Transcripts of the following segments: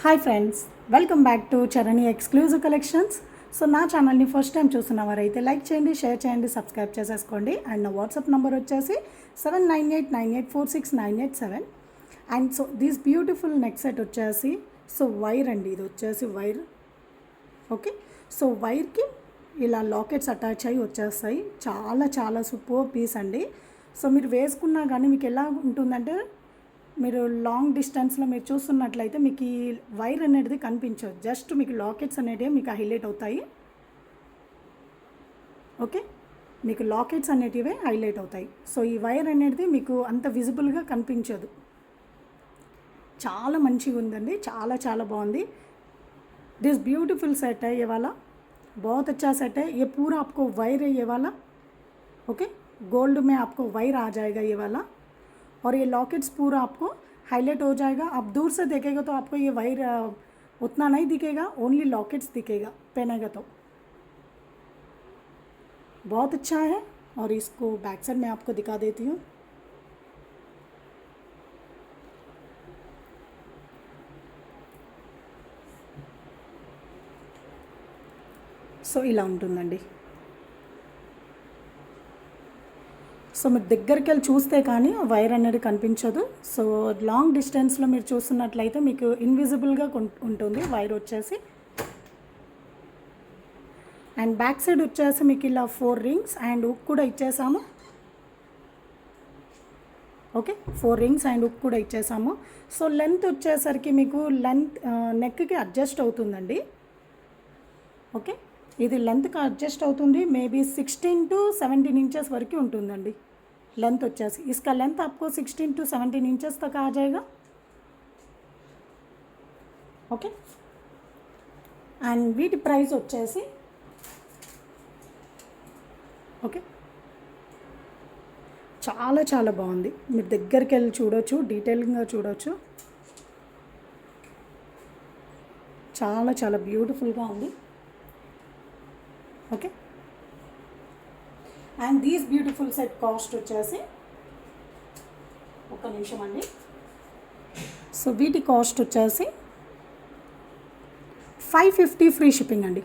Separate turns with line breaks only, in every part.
Hi friends, welcome back to Charani exclusive collections. So నా ఛానల్ని first time చూస్తున్న వారైతే లైక్ చేయండి, షేర్ చేయండి, సబ్స్క్రైబ్ చేసేసుకోండి. అండ్ నా వాట్సాప్ నెంబర్ వచ్చేసి 7989846987. And so this beautiful neck set వచ్చేసి వైర్ అండి, ఇది వచ్చేసి వైర్. ఓకే, సో వైర్కి ఇలా లాకెట్స్ అటాచ్ అయ్యి వచ్చేస్తాయి. చాలా చాలా సూపర్ పీస్ అండి. సో మీరు వేసుకున్నా కానీ మీకు ఎలా ఉంటుందంటే, మీరు లాంగ్ డిస్టెన్స్లో మీరు చూస్తున్నట్లయితే మీకు ఈ వైర్ అనేది కనిపించదు, జస్ట్ మీకు లాకెట్స్ అనేటివి మీకు హైలైట్ అవుతాయి. ఓకే, మీకు లాకెట్స్ అనేటివే హైలైట్ అవుతాయి. సో ఈ వైర్ అనేది మీకు అంత విజిబుల్గా కనిపించదు. చాలా మంచిగా ఉందండి, చాలా చాలా బాగుంది. दिस ब्यूटीफुल सेट है ये वाला, बहुत अच्छा सेट है. ये पूरा आपको वायर है ये वाला. ओके, गोल्ड में आपको वायर आ जाएगा ये वाला. और ये लॉकेट्स पूरा आपको हाईलाइट हो जाएगा. आप दूर से देखेगा तो आपको ये वायर उतना नहीं दिखेगा, ओनली लॉकेट्स दिखेगा पहनेगा तो. बहुत अच्छा है. और इसको बैक साइड में आपको दिखा देती हूँ. సో ఇలా ఉంటుందండి. సో మీరు దగ్గరికి వెళ్ళి చూస్తే కానీ వైర్ అనేది కనిపించదు. సో లాంగ్ డిస్టెన్స్లో మీరు చూస్తున్నట్లయితే మీకు ఇన్విజిబుల్గా ఉంటుంది వైర్ వచ్చేసి. అండ్ బ్యాక్ సైడ్ వచ్చేసి మీకు ఇలా 4 రింగ్స్ అండ్ ఉక్ కూడా ఇచ్చేసాము. ఓకే, 4 రింగ్స్ అండ్ ఉక్ కూడా ఇచ్చేసాము. సో లెంత్ వచ్చేసరికి మీకు నెక్కి అడ్జస్ట్ అవుతుందండి. ఓకే, ఇది లెంత్కి అడ్జస్ట్ అవుతుంది. మేబీ 16 to 17 इंचेस వరకు ఉంటుందండి లెంత్ వచ్చేసి. इसका लेंथ आपको 16 to 17 इंचेस तक आ जाएगा. ఓకే, అండ్ వీటి ప్రైస్ వచ్చేసి ఓకే చాలా చాలా బాగుంది. మీరు దగ్గరికి వెళ్ళి చూడొచ్చు, డీటెయిలింగ్గా చూడొచ్చు. చాలా చాలా బ్యూటిఫుల్గా ఉంది. Okay, and these beautiful set cost వచ్చేసి ఒక్క నిమిషం అండి. సో వీటి కాస్ట్ వచ్చేసి 550 ఫ్రీ షిప్పింగ్ అండి.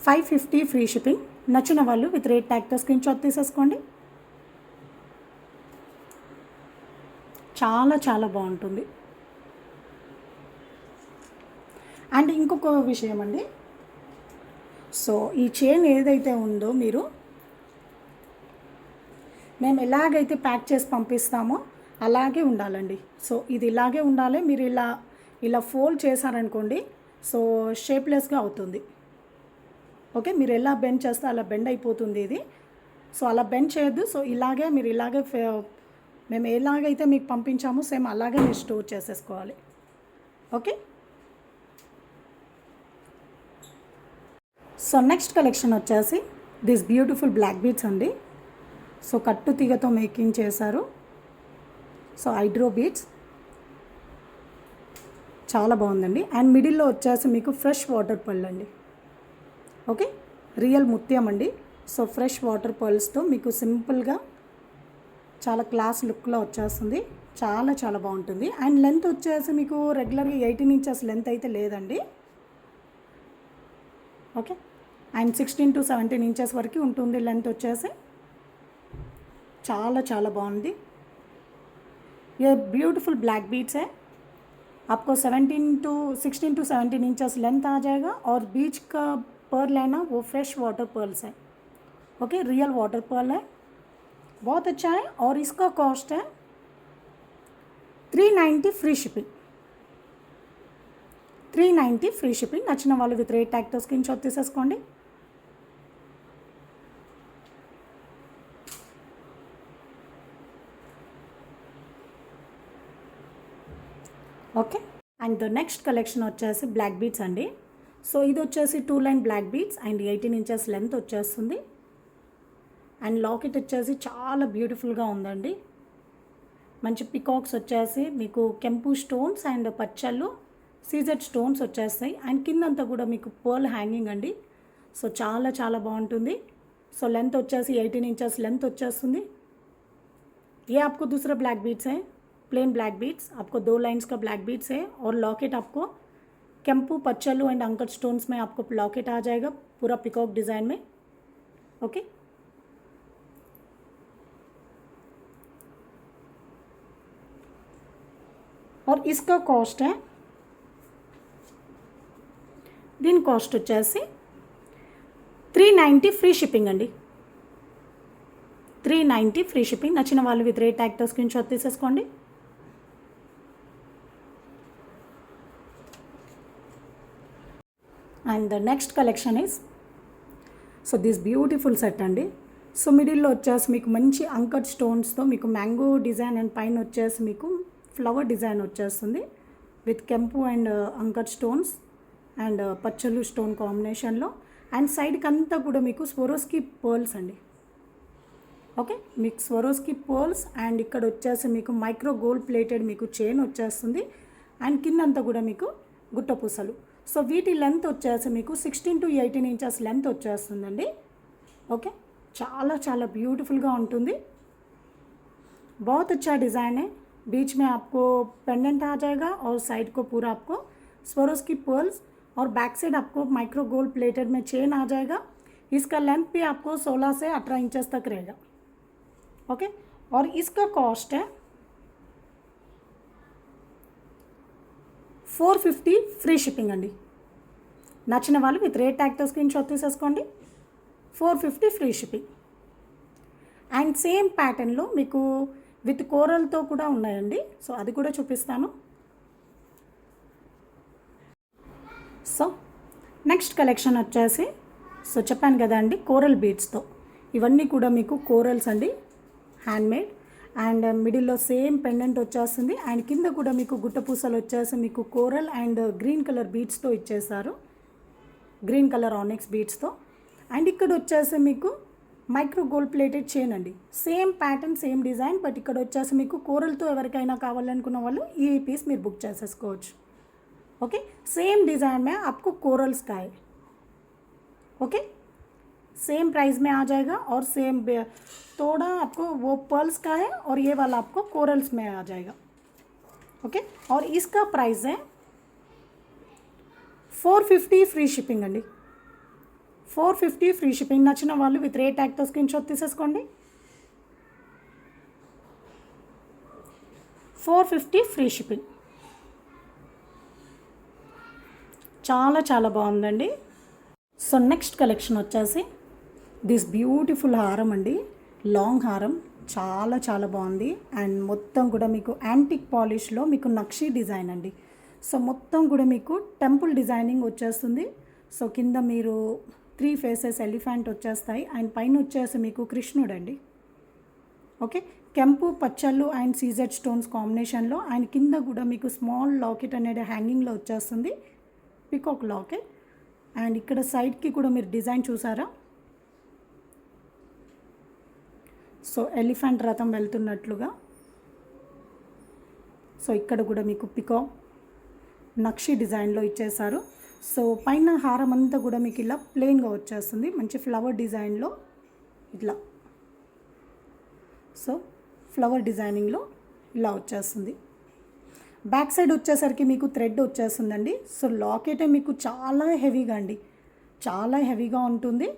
550 ఫ్రీ షిప్పింగ్. నచ్చిన వాళ్ళు విత్ రేట్ ట్యాగ్తో స్క్రీన్ షాట్ తీసేసుకోండి. చాలా చాలా బాగుంటుంది. అండ్ ఇంకొక విషయం అండి, సో ఈ చైన్ ఏదైతే ఉందో మేము ఎలాగైతే ప్యాక్ చేసి పంపిస్తామో అలాగే ఉండాలండి. సో ఇది ఇలాగే ఉండాలి. మీరు ఇలా ఫోల్డ్ చేశారనుకోండి, సో షేప్లెస్గా అవుతుంది. ఓకే, మీరు ఎలా బెండ్ చేస్తే అలా బెండ్ అయిపోతుంది ఇది. సో అలా బెండ్ చేయొద్దు. సో మీరు ఇలాగే మేము ఎలాగైతే మీకు పంపించామో సేమ్ అలాగే మీరు స్టోర్ చేసేసుకోవాలి. ఓకే, సో నెక్స్ట్ కలెక్షన్ వచ్చేసి దిస్ బ్యూటిఫుల్ బ్లాక్ బీడ్స్ అండి. సో కట్టు తీగతో మేకింగ్ చేశారు. సో ఐడ్రో బీడ్స్ చాలా బాగుందండి. అండ్ మిడిల్లో వచ్చేసి మీకు ఫ్రెష్ వాటర్ పర్ల్ అండి. ఓకే, రియల్ ముత్యం అండి. సో ఫ్రెష్ వాటర్ పర్ల్స్తో మీకు సింపుల్గా చాలా క్లాస్ లుక్లో వచ్చేస్తుంది. చాలా చాలా బాగుంటుంది. అండ్ లెంత్ వచ్చేసి మీకు రెగ్యులర్గా 18 ఇంచెస్ లెంత్ అయితే లేదండి. ఓకే, అండ్ 16 to 17 ఇంచెస్ వరకు ఉంటుంది లెంత్ వచ్చేసి. చాలా చాలా బాగుంది. ये ब्यूटीफुल ब्लैक बीड्स है. आपको 16 to 17 इंचेस लेंथ आ जाएगा. और बीच का पर्ल है ना, वो फ्रेश वाटर पर्ल्स है. ओके, रियल वाटर पर्ल है, बहुत अच्छा है. और इसका कॉस्ट है 390 फ्री शिपिंग. 390 free shipping. నచ్చిన వాళ్ళు విత్ రేట్ ట్యాగ్తో స్క్రీన్ షాట్ తీసేసుకోండి. Okay, and the next collection వచ్చేసి బ్లాక్ బీడ్స్ అండి. సో ఇది వచ్చేసి 2 line black beads and 18 inches length వచ్చేస్తుంది. అండ్ లాకెట్ వచ్చేసి చాలా బ్యూటిఫుల్గా ఉందండి. మంచి పికాక్స్ వచ్చేసి మీకు కెంపు స్టోన్స్ అండ్ పచ్చళ్ళు సీజెడ్ స్టోన్స్ వచ్చేస్తాయి. అండ్ కిందంతా కూడా మీకు పర్ల్ హ్యాంగింగ్ అండి. సో చాలా చాలా బాగుంటుంది. సో లెంత్ వచ్చేసి 18 ఇంచెస్ లెంత్ వచ్చేస్తుంది. ये आपको दूसरा ब्लैक बीड्स है. प्लेन ब्लैक बीड्स, आपको 2 लाइन्स का ब्लैक बीड्स है और लॉकेट आपको केम्पू पच्चलू एंड अंकट स्टोन्स में आपको लॉकेट आ जाएगा पूरा पिकॉक डिज़ाइन में। ओके, और इसका कॉस्ट है, దీని కాస్ట్ వచ్చేసి 390 ఫ్రీ షిప్పింగ్ అండి, 390 ఫ్రీ షిప్పింగ్. నచ్చిన వాళ్ళు విత్ రేట్ ట్యాగ్తో స్క్రీన్ షాట్ తీసేసుకోండి. And the next collection is so this beautiful set అండి. సో మిడిల్లో వచ్చేసి మీకు మంచి అంకట్ స్టోన్స్తో మీకు మ్యాంగో డిజైన్ అండ్ పైన వచ్చేసి మీకు ఫ్లవర్ డిజైన్ వచ్చేస్తుంది విత్ కెంపు అండ్ అంకట్ స్టోన్స్ అండ్ పచ్చలు స్టోన్ కాంబినేషన్లో. అండ్ సైడ్కి అంతా కూడా మీకు స్వరోస్కి పర్ల్స్ అండి. ఓకే, మీకు స్వరోస్కి పర్ల్స్ అండ్ ఇక్కడ వచ్చేసి మీకు మైక్రో గోల్డ్ ప్లేటెడ్ మీకు చైన్ వచ్చేస్తుంది అండ్ కిందంతా కూడా మీకు గుట్టపూసలు. సో వీటి లెంత్ వచ్చేసి మీకు 16 to 18 ఇంచెస్ లెంత్ వచ్చేస్తుందండి. ఓకే, చాలా చాలా బ్యూటిఫుల్గా ఉంటుంది. बहुत अच्छा डिज़ाइन है. बीच में आपको पेंडेंट आ जाएगा और साइड को पूरा आपको स्वरोस्की पर्ल्स और बैक साइड आपको माइक्रो गोल्ड प्लेटेड में चेन आ जाएगा. इसका लेंथ भी आपको 16 से 18 इंचेस तक रहेगा. ओके, और इसका कॉस्ट है 450 ఫ్రీ షిప్పింగ్ అండి. నచ్చిన వాళ్ళు విత్ రేట్ ట్యాగ్తో స్క్రీన్ షాట్ తీసేసుకోండి. 450 ఫ్రీ షిప్పింగ్. అండ్ సేమ్ ప్యాటర్న్లో మీకు విత్ కోరల్తో కూడా ఉన్నాయండి. సో అది కూడా చూపిస్తాను. సో నెక్స్ట్ కలెక్షన్ వచ్చేసి సో చెప్పాను కదా అండి కోరల్ బీడ్స్తో, ఇవన్నీ కూడా మీకు కోరల్స్ అండి, హ్యాండ్మేడ్. అండ్ మిడిల్లో సేమ్ పెండెంట్ వచ్చేస్తుంది అండ్ కింద కూడా మీకు గుట్టపూసలు వచ్చేసి మీకు కోరల్ అండ్ గ్రీన్ కలర్ బీడ్స్తో ఇచ్చేసారు, గ్రీన్ కలర్ ఆనిక్స్ బీడ్స్తో. అండ్ ఇక్కడ వచ్చేసి మీకు మైక్రో గోల్డ్ ప్లేటెడ్ చైన్ అండి. Same pattern same design, but ఇక్కడ వచ్చేసి మీకు కోరల్తో ఎవరికైనా కావాలనుకున్న వాళ్ళు ఈ పీస్ మీరు బుక్ చేసేసుకోవచ్చు. ओके, सेम डिज़ाइन में आपको कोरल्स का है. ओके, सेम प्राइस में आ जाएगा और सेम थोड़ा आपको वो पर्ल्स का है और ये वाला आपको कोरल्स में आ जाएगा. ओके, और इसका प्राइस है 450 ఫ్రీ షిప్పింగ్ అండి. 450 ఫ్రీ షిప్పింగ్. నచ్చిన వాళ్ళు విత్ రేట్ ట్యాగ్తో స్క్రీన్ షాట్ తీసేసుకోండి. 450 ఫ్రీ షిప్పింగ్. చాలా చాలా బాగుందండి. సో నెక్స్ట్ కలెక్షన్ వచ్చేసి దిస్ బ్యూటిఫుల్ హారం అండి, లాంగ్ హారం, చాలా చాలా బాగుంది. అండ్ మొత్తం కూడా మీకు యాంటిక్ పాలిష్లో మీకు నక్షీ డిజైన్ అండి. సో మొత్తం కూడా మీకు టెంపుల్ డిజైనింగ్ వచ్చేస్తుంది. సో కింద మీరు 3 ఫేసెస్ ఎలిఫెంట్ వచ్చేస్తాయి అండ్ పైన వచ్చేసి మీకు కృష్ణుడు అండి. ఓకే, కెంపు పచ్చళ్ళు అండ్ సీజెడ్ స్టోన్స్ కాంబినేషన్లో అండ్ కింద కూడా మీకు స్మాల్ లాకెట్ అనేది హ్యాంగింగ్లో వచ్చేస్తుంది, పికాక్ లాకెట్. అండ్ ఇక్కడ సైడ్కి కూడా మీరు డిజైన్ చూసారా, సో ఎలిఫెంట్ రథం వెళ్తున్నట్లుగా. సో ఇక్కడ కూడా మీకు పికాక్ నక్షి డిజైన్లో ఇచ్చేసారు. సో పైన హారం అంతా కూడా మీకు ఇలా ప్లెయిన్గా వచ్చేస్తుంది, మంచి ఫ్లవర్ డిజైన్లో ఇట్లా. సో ఫ్లవర్ డిజైనింగ్లో ఇలా వచ్చేస్తుంది. బ్యాక్ సైడ్ వచ్చేసరికి మీకు థ్రెడ్ వచ్చేస్తుందండి. సో లాకెట్ మీకు చాలా హెవీగా అండి, చాలా హెవీగా ఉంటుంది.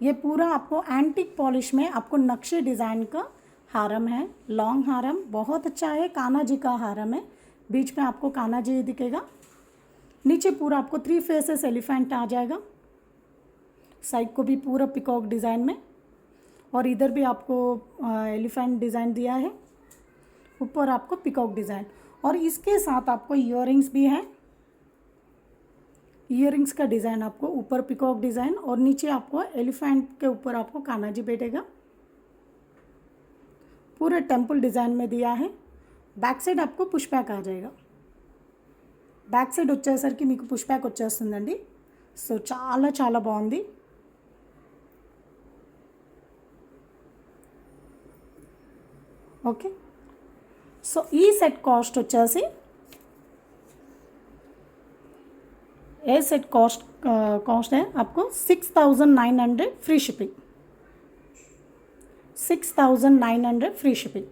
ये पूरा आपको एंटिक पॉलिश में आपको नक्शे डिज़ाइन का हारम है, लॉन्ग हारम, बहुत अच्छा है. कान्हा जी का हारम है, बीच में आपको कान्हा जी दिखेगा. नीचे पूरा आपको 3 फेसेस एलिफेंट आ जाएगा, साइड को भी पूरा पिकॉक डिज़ाइन में और इधर भी आपको एलिफेंट डिज़ाइन दिया है, ऊपर आपको पिकॉक डिज़ाइन. और इसके साथ आपको ईयरिंग्स भी हैं, ईयरिंग्स का डिज़ाइन आपको ऊपर पिकॉक डिज़ाइन और नीचे आपको एलिफेंट के ऊपर आपको कान्हा जी बैठेगा, पूरे टेंपल डिज़ाइन में दिया है. बैक साइड आपको पुश बैक आ जाएगा. बैक साइड వచ్చేసరికి మీకు పుష్ బ్యాక్ వచ్చేస్తుందండి. సో చాలా చాలా బాగుంది. ఓకే, సో ఈ సెట్ కాస్ట్ వచ్చేసి ये सेट कॉस्ट है आपको 6900 फ्री शिपिंग, 6900 फ्री शिपिंग.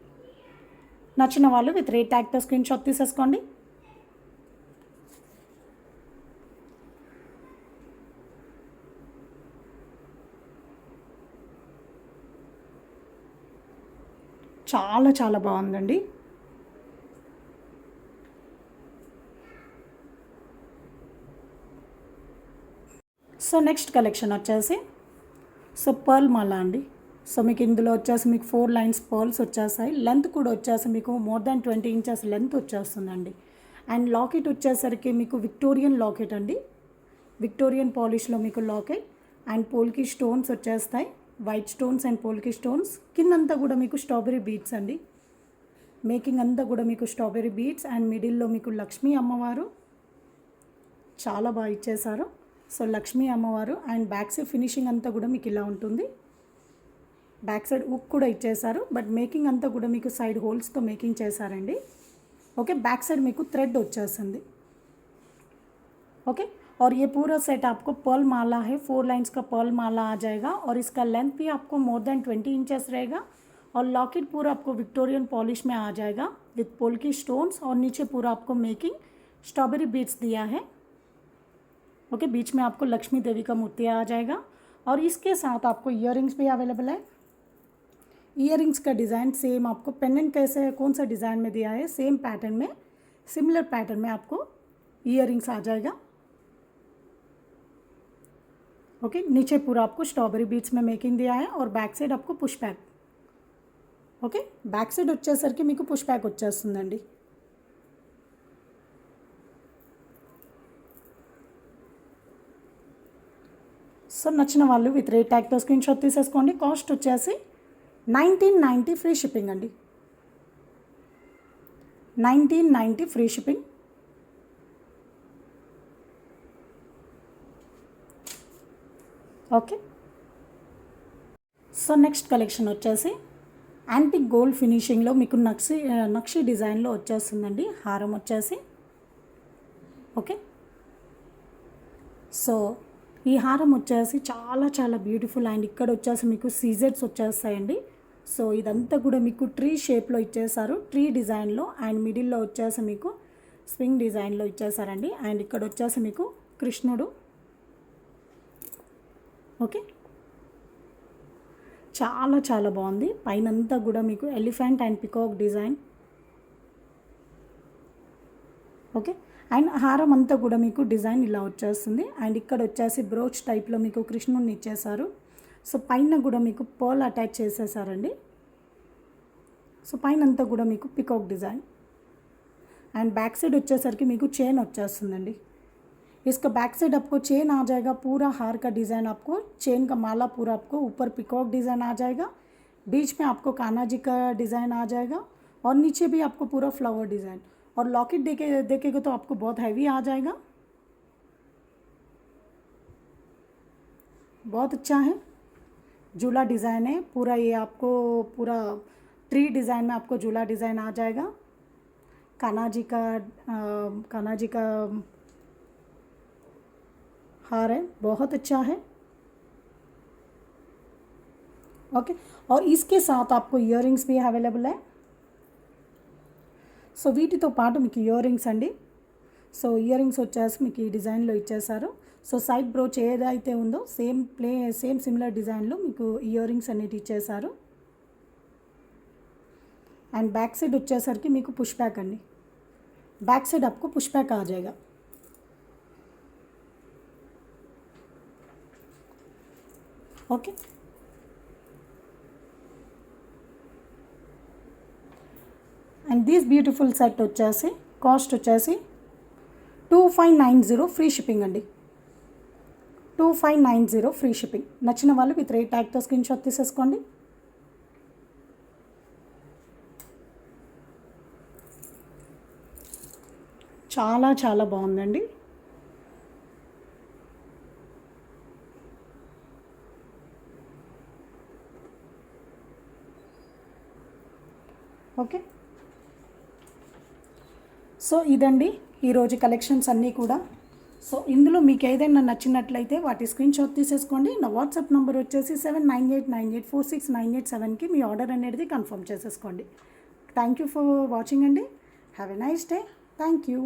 నచ్చిన వాళ్ళు విత్ రేట్ ట్యాగ్తో స్క్రీన్ షాట్ తీసేసుకోండి. చాలా చాలా బాగుందండి. సో నెక్స్ట్ కలెక్షన్ వచ్చేసి సో పర్ల్ మాల అండి. సో మీకు ఇందులో వచ్చేసి మీకు 4 లైన్స్ పర్ల్స్ వచ్చేస్తాయి. లెంత్ కూడా వచ్చేసి మీకు మోర్ దాన్ 20 ఇంచెస్ లెంత్ వచ్చేస్తుందండి. అండ్ లాకెట్ వచ్చేసరికి మీకు విక్టోరియన్ లాకెట్ అండి. విక్టోరియన్ పాలిష్లో మీకు లాకెట్ అండ్ పోల్కి స్టోన్స్ వచ్చేస్తాయి. White stones and polki stones. కిందంతా కూడా మీకు స్ట్రాబెరీ బీడ్స్ అండి. మేకింగ్ అంతా కూడా మీకు స్ట్రాబెరీ బీడ్స్ అండ్ మిడిల్లో మీకు లక్ష్మీ అమ్మవారు చాలా బాగా ఇచ్చేసారు. సో లక్ష్మీ అమ్మవారు అండ్ బ్యాక్ సైడ్ ఫినిషింగ్ అంతా కూడా మీకు ఇలా ఉంటుంది. బ్యాక్ సైడ్ ఉక్ కూడా ఇచ్చేసారు, బట్ మేకింగ్ అంతా కూడా మీకు సైడ్ హోల్స్తో మేకింగ్ చేశారండి. ఓకే, బ్యాక్ సైడ్ మీకు థ్రెడ్ వచ్చేసింది. ओके, और ये पूरा सेट आपको पर्ल माला है, 4 लाइन्स का पर्ल माला आ जाएगा और इसका लेंथ भी आपको मोर देन 20 इंचेस रहेगा और लॉकेट पूरा आपको विक्टोरियन पॉलिश में आ जाएगा विथ पोल्की स्टोन्स और नीचे पूरा आपको मेकिंग स्ट्रॉबेरी बीड्स दिया है. ओके, बीच में आपको लक्ष्मी देवी का मूर्ति आ जाएगा और इसके साथ आपको ईयरिंग्स भी अवेलेबल है. ईयरिंग्स का डिज़ाइन सेम आपको पेंडेंट कैसे कौन सा डिज़ाइन में दिया है, सेम पैटर्न में सिमिलर पैटर्न में आपको ईयरिंग्स आ जाएगा. ओके, नीचे पूरा आपको स्ट्रॉबेरी बीड्स में मेकिंग दिया है और बैक साइड आपको push back. Okay, back side వచ్చేసరికి మీకు పుష్ బ్యాక్ వచ్చేస్తుందండి. సో నచ్చిన వాళ్ళు విత్ రేట్ ట్యాగ్తో స్క్రీన్ షాట్ తీసేసుకోండి. కాస్ట్ వచ్చేసి 1990 ఫ్రీ షిప్పింగ్ అండి. 1990 free shipping. Okay, so next collection వచ్చేసి యాంటిక్ గోల్డ్ ఫినిషింగ్లో మీకు నక్షి డిజైన్లో వచ్చేస్తుందండి హారం వచ్చేసి. ఓకే, సో ఈ హారం వచ్చేసి చాలా చాలా బ్యూటిఫుల్ అండ్ ఇక్కడ వచ్చేసి మీకు సీజెడ్స్ వచ్చేస్తాయండి. సో ఇదంతా కూడా మీకు ట్రీ షేప్లో ఇచ్చేసారు, ట్రీ డిజైన్లో అండ్ మిడిల్లో వచ్చేసి మీకు స్వింగ్ డిజైన్లో ఇచ్చేసారండి. అండ్ ఇక్కడ వచ్చేసి మీకు కృష్ణుడు. ఓకే, చాలా చాలా బాగుంది. పైనంతా కూడా మీకు elephant and peacock design. Okay, and హారం అంతా కూడా మీకు డిజైన్ ఇలా వచ్చేస్తుంది అండ్ ఇక్కడ వచ్చేసి బ్రోచ్ టైప్లో మీకు కృష్ణుడిని ఇచ్చేసారు. సో పైన కూడా మీకు పర్ల్ అటాచ్ చేసేసారండి. సో పైన అంతా కూడా మీకు peacock design and back side వచ్చేసరికి మీకు చైన్ వచ్చేస్తుందండి. इसका बैक साइड आपको चेन आ जाएगा, पूरा हार का डिज़ाइन आपको चेन का माला पूरा आपको ऊपर पिकॉक डिज़ाइन आ जाएगा, बीच में आपको कान्हा जी का डिज़ाइन आ जाएगा और नीचे भी आपको पूरा फ्लावर डिज़ाइन और लॉकेट देखेगा तो आपको बहुत हैवी आ जाएगा. बहुत अच्छा है, झूला डिज़ाइन है पूरा. ये आपको पूरा ट्री डिज़ाइन में आपको झूला डिज़ाइन आ जाएगा. कान्हा जी का हार है, बहुत अच्छा है. ओके, और इसके साथ आपको इयरिंग्स भी अवेलेबल है. సో వీటితో పాటు మీకు ఇయరింగ్స్ అండి. సో ఇయరింగ్స్ వచ్చేసి మీకు ఈ డిజైన్లో ఇచ్చేసారు. సో సైడ్ బ్రోచ్ ఏదైతే ఉందో సేమ్ సిమిలర్ డిజైన్లో మీకు ఇయరింగ్స్ అనేవి ఇచ్చేసారు. అండ్ బ్యాక్ సైడ్ వచ్చేసరికి మీకు పుష్ బ్యాక్ అండి. బ్యాక్ సైడ్ आपको పుష్ బ్యాక్ आ जाएगा. Okay, and this beautiful set వచ్చేసి కాస్ట్ వచ్చేసి 2590 ఫ్రీ షిప్పింగ్ అండి. 2590 ఫ్రీ షిప్పింగ్. నచ్చిన వాళ్ళు విత్ రేట్ ట్యాగ్తో స్క్రీన్ షాట్ తీసేసుకోండి. చాలా చాలా బాగుందండి. ఓకే, సో ఇదండి ఈరోజు కలెక్షన్స్ అన్నీ కూడా. సో ఇందులో మీకు ఏదైనా నచ్చినట్లయితే వాటి స్క్రీన్ షాట్ తీసేసుకోండి. నా వాట్సాప్ నెంబర్ వచ్చేసి 7989846987కి మీ ఆర్డర్ అనేది కన్ఫర్మ్ చేసేసుకోండి. థ్యాంక్ యూ ఫర్ వాచింగ్ అండి. Have a nice day. Thank you.